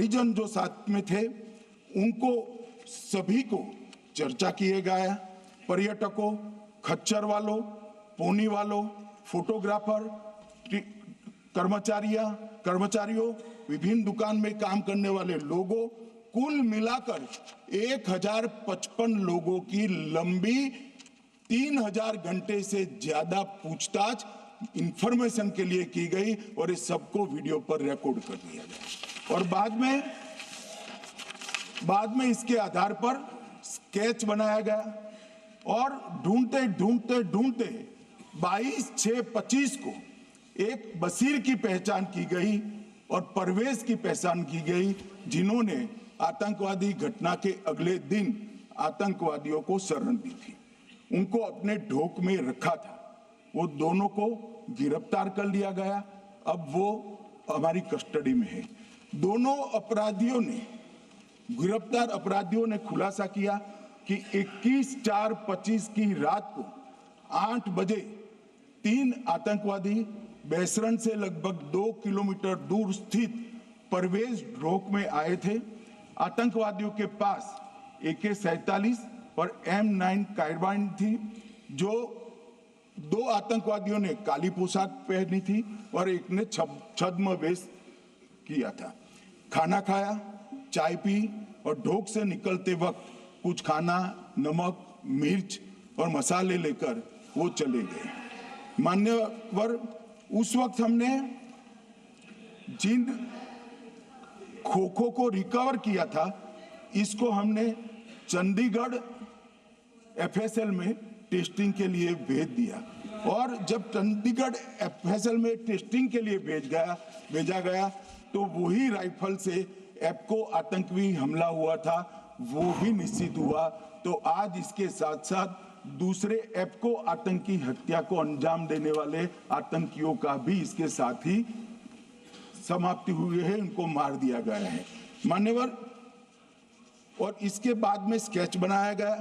परिजन जो साथ में थे उनको सभी को चर्चा किए गया। पर्यटकों, खच्चर वालों, पोनी वालों, फोटोग्राफर, कर्मचारियों, विभिन्न दुकान में काम करने वाले लोगों, कुल मिलाकर 1055 लोगों की लंबी 3000 घंटे से ज्यादा पूछताछ इंफॉर्मेशन के लिए की गई और इस सबको वीडियो पर रिकॉर्ड कर दिया गया। और बाद में इसके आधार पर स्केच बनाया गया और ढूंढते 22/6/25 को एक बशीर की पहचान की गई और परवेज की पहचान की गई, जिन्होंने आतंकवादी घटना के अगले दिन आतंकवादियों को शरण दी थी। उनको अपने ढोक में रखा था। वो दोनों को गिरफ्तार कर लिया गया। अब वो हमारी कस्टडी में है। दोनों गिरफ्तार अपराधियों ने खुलासा किया कि 21/4/25 की रात को 8 बजे 3 आतंकवादी बेसरन से लगभग 2 किलोमीटर दूर स्थित परवेज ढोक में आए थे। आतंकवादियों के पास AK-47 और M9 कार्बाइन थी। जो 2 आतंकवादियों ने काली पोशाक पहनी थी और एक ने छद्म वेश किया था। खाना खाया, चाय पी और ढोक से निकलते वक्त कुछ खाना, नमक, मिर्च और मसाले लेकर वो चले गए। मान्यवर, उस वक्त हमने जिन खोखों को रिकवर किया था, इसको हमने चंडीगढ़ FSL में टेस्टिंग के लिए भेज दिया। और जब चंडीगढ़ FSL में टेस्टिंग के लिए भेजा गया तो वही राइफल से एप्को आतंकी हमला हुआ था, वो भी निश्चित हुआ। तो आज इसके साथ साथ दूसरे एप्को आतंकी हत्या को अंजाम देने वाले आतंकियों का भी इसके साथ ही समाप्ति हुई है, उनको मार दिया गया है। मान्यवर, और इसके बाद में स्केच बनाया गया।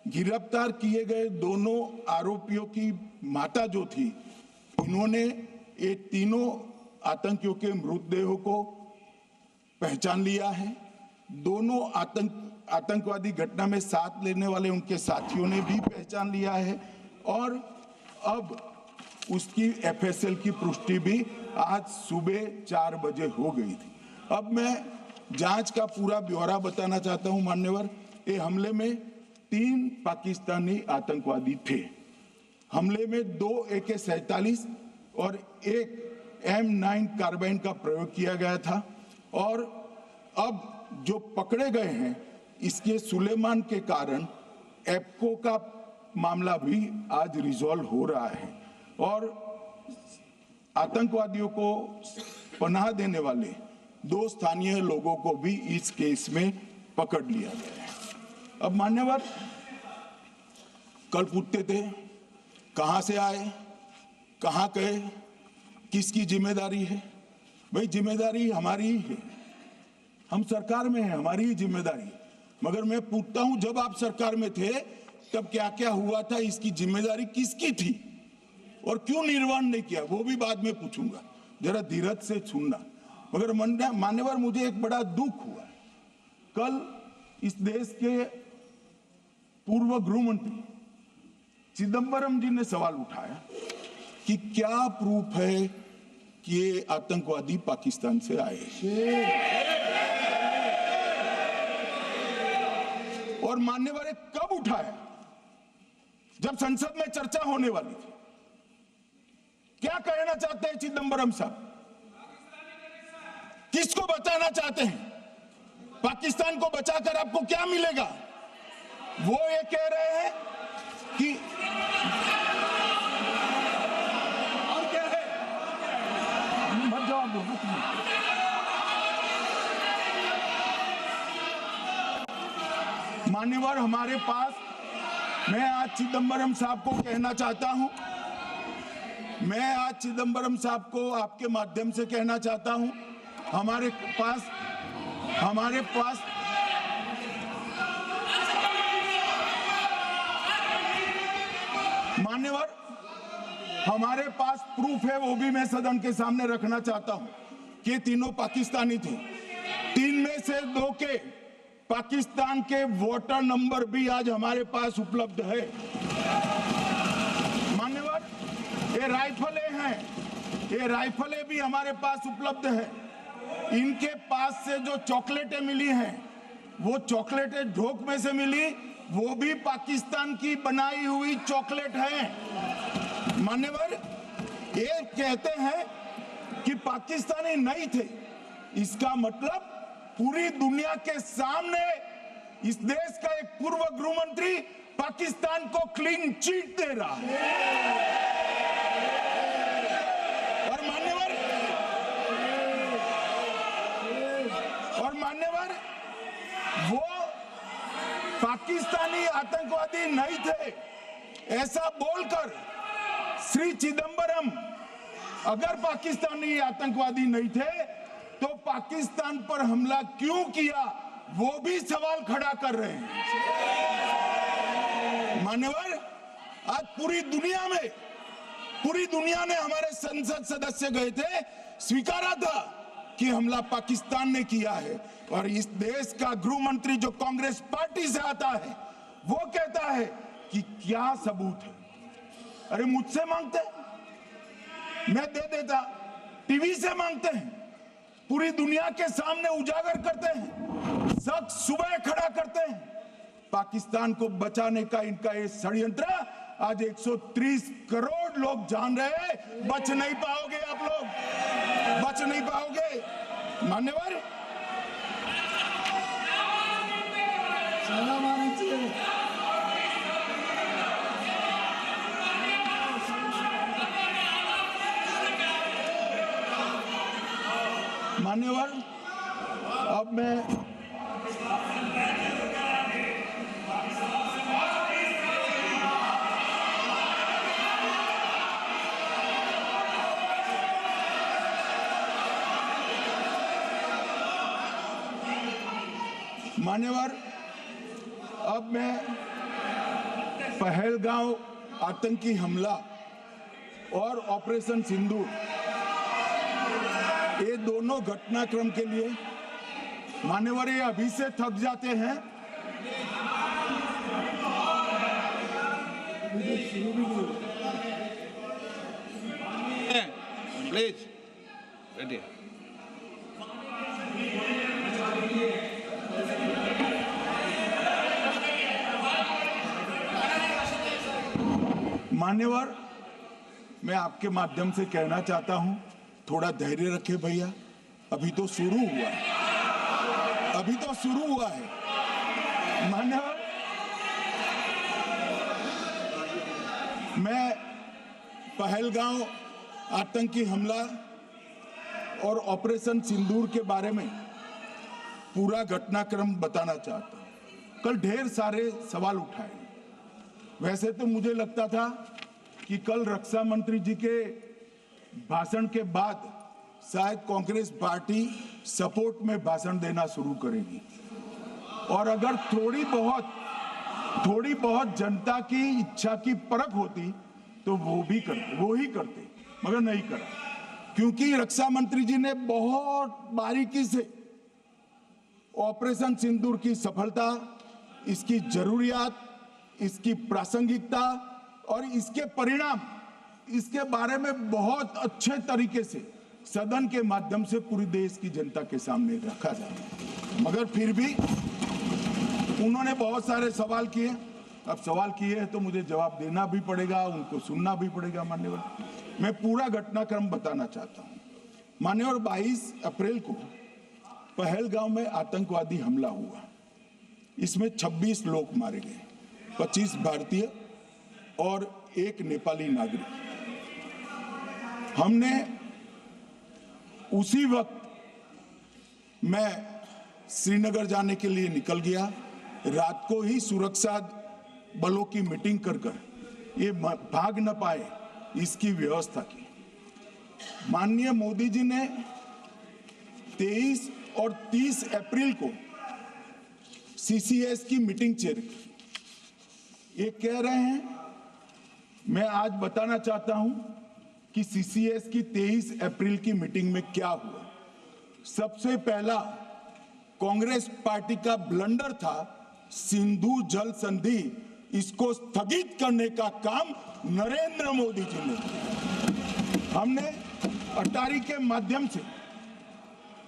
गिरफ्तार किए गए दोनों आरोपियों की माता जो थी, इन्होंने ये तीनों आतंकियों के मृतदेहों को पहचान लिया है। दोनों आतंकवादी घटना में साथ लेने वाले उनके साथियों ने भी पहचान लिया है और अब उसकी FSL की पुष्टि भी आज सुबह 4 बजे हो गई थी। अब मैं जांच का पूरा ब्यौरा बताना चाहता हूं। मान्यवर, ये हमले में 3 पाकिस्तानी आतंकवादी थे। हमले में 2 AK-47 और 1 M9 कार्बाइन का प्रयोग किया गया था और अब जो पकड़े गए हैं, इसके सुलेमान के कारण एप्को का मामला भी आज रिजॉल्व हो रहा है और आतंकवादियों को पनाह देने वाले 2 स्थानीय लोगों को भी इस केस में पकड़ लिया गया है। अब मान्यवर, कल पूछते थे कहां से आए, कहां गए, किसकी जिम्मेदारी है। भाई, जिम्मेदारी हमारी ही है, हम सरकार में हैं, हमारी ही जिम्मेदारी है। मगर मैं पूछता हूं, जब आप सरकार में थे तब क्या क्या हुआ था, इसकी जिम्मेदारी किसकी थी और क्यों निर्वहन नहीं किया, वो भी बाद में पूछूंगा। जरा धीरज से सुनना। मगर मान्यवर, मुझे एक बड़ा दुख हुआ। कल इस देश के पूर्व गृह मंत्री चिदंबरम जी ने सवाल उठाया कि क्या प्रूफ है कि ये आतंकवादी पाकिस्तान से आए। और मान्यवर, कब उठाया? जब संसद में चर्चा होने वाली थी। क्या कहना चाहते हैं चिदंबरम साहब? किसको बचाना चाहते हैं? पाकिस्तान को बचाकर आपको क्या मिलेगा? वो ये कह रहे हैं कि और क्या है, मत जवाब दो। मान्यवर, हमारे पास, मैं आज चिदंबरम साहब को कहना चाहता हूं, मैं आज चिदंबरम साहब को आपके माध्यम से कहना चाहता हूं, हमारे पास मान्यवर, हमारे पास प्रूफ है, वो भी मैं सदन के सामने रखना चाहता हूं कि तीनों पाकिस्तानी थे। 3 में से 2 के पाकिस्तान के वोटर नंबर भी आज हमारे पास उपलब्ध है। मान्यवर, ये राइफलें हैं, ये राइफलें भी हमारे पास उपलब्ध है। इनके पास से जो चॉकलेटें मिली हैं, वो चॉकलेटें ढोक में से मिली, वो भी पाकिस्तान की बनाई हुई चॉकलेट है। मान्यवर, ये कहते हैं कि पाकिस्तानी नहीं थे, इसका मतलब पूरी दुनिया के सामने इस देश का एक पूर्व गृह मंत्री पाकिस्तान को क्लीन चिट दे रहा है। और मान्यवर, वो पाकिस्तानी आतंकवादी नहीं थे ऐसा बोलकर श्री चिदंबरम अगर पाकिस्तानी आतंकवादी नहीं थे तो पाकिस्तान पर हमला क्यों किया, वो भी सवाल खड़ा कर रहे हैं। मान्यवर, आज पूरी दुनिया ने हमारे संसद सदस्य गए थे, स्वीकारा था कि हमला पाकिस्तान ने किया है। और इस देश का गृह मंत्री जो कांग्रेस पार्टी से आता है, वो कहता है कि क्या सबूत है। अरे मुझसे मांगते, मैं दे देता। टीवी से मांगते हैं, पूरी दुनिया के सामने उजागर करते हैं, शख्स सुबह खड़ा करते हैं। पाकिस्तान को बचाने का इनका ये षड्यंत्र आज 130 करोड़ लोग जान रहे हैं। बच नहीं पाओगे आप लोग, बच नहीं पाओगे। मान्यवर, मान्यवर, अब मैं पहलगांव आतंकी हमला और ऑपरेशन सिंदूर, ये दोनों घटनाक्रम के लिए मान्यवर ये अभी से थक जाते हैं। Please ready. मान्यवर, मैं आपके माध्यम से कहना चाहता हूं, थोड़ा धैर्य रखे भैया, अभी तो शुरू हुआ है, अभी तो शुरू हुआ है। मान्यवर, मैं पहलगांव आतंकी हमला और ऑपरेशन सिंदूर के बारे में पूरा घटनाक्रम बताना चाहता हूं। कल ढेर सारे सवाल उठाए। वैसे तो मुझे लगता था कि कल रक्षा मंत्री जी के भाषण के बाद शायद कांग्रेस पार्टी सपोर्ट में भाषण देना शुरू करेगी और अगर थोड़ी बहुत जनता की इच्छा की परख होती तो वो ही करते, मगर नहीं करा, क्योंकि रक्षा मंत्री जी ने बहुत बारीकी से ऑपरेशन सिंदूर की सफलता, इसकी जरूरियात, इसकी प्रासंगिकता और इसके परिणाम, इसके बारे में बहुत अच्छे तरीके से सदन के माध्यम से पूरी देश की जनता के सामने रखा जाए। मगर फिर भी उन्होंने बहुत सारे सवाल किए। अब सवाल किए हैं तो मुझे जवाब देना भी पड़ेगा, उनको सुनना भी पड़ेगा। मान्यवर, मैं पूरा घटनाक्रम बताना चाहता हूं। मान्यवर, 22 अप्रैल को पहलगांव में आतंकवादी हमला हुआ। इसमें 26 लोग मारे गए, 25 भारतीय और 1 नेपाली नागरिक। हमने उसी वक्त मैं श्रीनगर जाने के लिए निकल गया। रात को ही सुरक्षा बलों की मीटिंग कर ये भाग न पाए इसकी व्यवस्था की। माननीय मोदी जी ने 23 और 30 अप्रैल को सीसीएस की मीटिंग चेयर की। ये कह रहे हैं, मैं आज बताना चाहता हूं कि सीसीएस की 23 अप्रैल की मीटिंग में क्या हुआ। सबसे पहला कांग्रेस पार्टी का ब्लंडर था, सिंधु जल संधि, इसको स्थगित करने का काम नरेंद्र मोदी जी ने किया। हमने अटारी के माध्यम से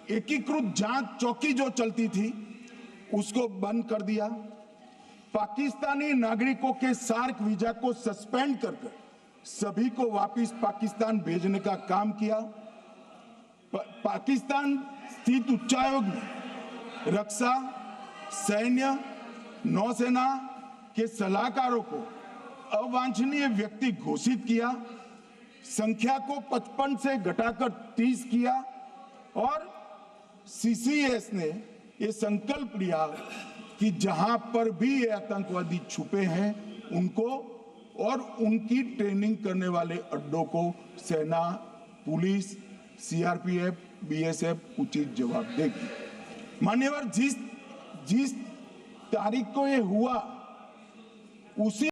एकीकृत जांच चौकी जो चलती थी उसको बंद कर दिया। पाकिस्तानी नागरिकों के सार्क वीजा को सस्पेंड कर सभी को वापस पाकिस्तान भेजने का काम किया। पाकिस्तान स्थित उच्चायोग ने रक्षा, सैन्य, नौसेना के सलाहकारों को अवांछनीय व्यक्ति घोषित किया, संख्या को 55 से घटाकर 30 किया और सीसीएस ने ये संकल्प लिया कि जहां पर भी ये आतंकवादी छुपे हैं उनको और उनकी ट्रेनिंग करने वाले अड्डों को सेना, पुलिस, सीआरपीएफ, बीएसएफ उचित जवाब देगी। मान्यवर, जिस तारीख को ये हुआ उसी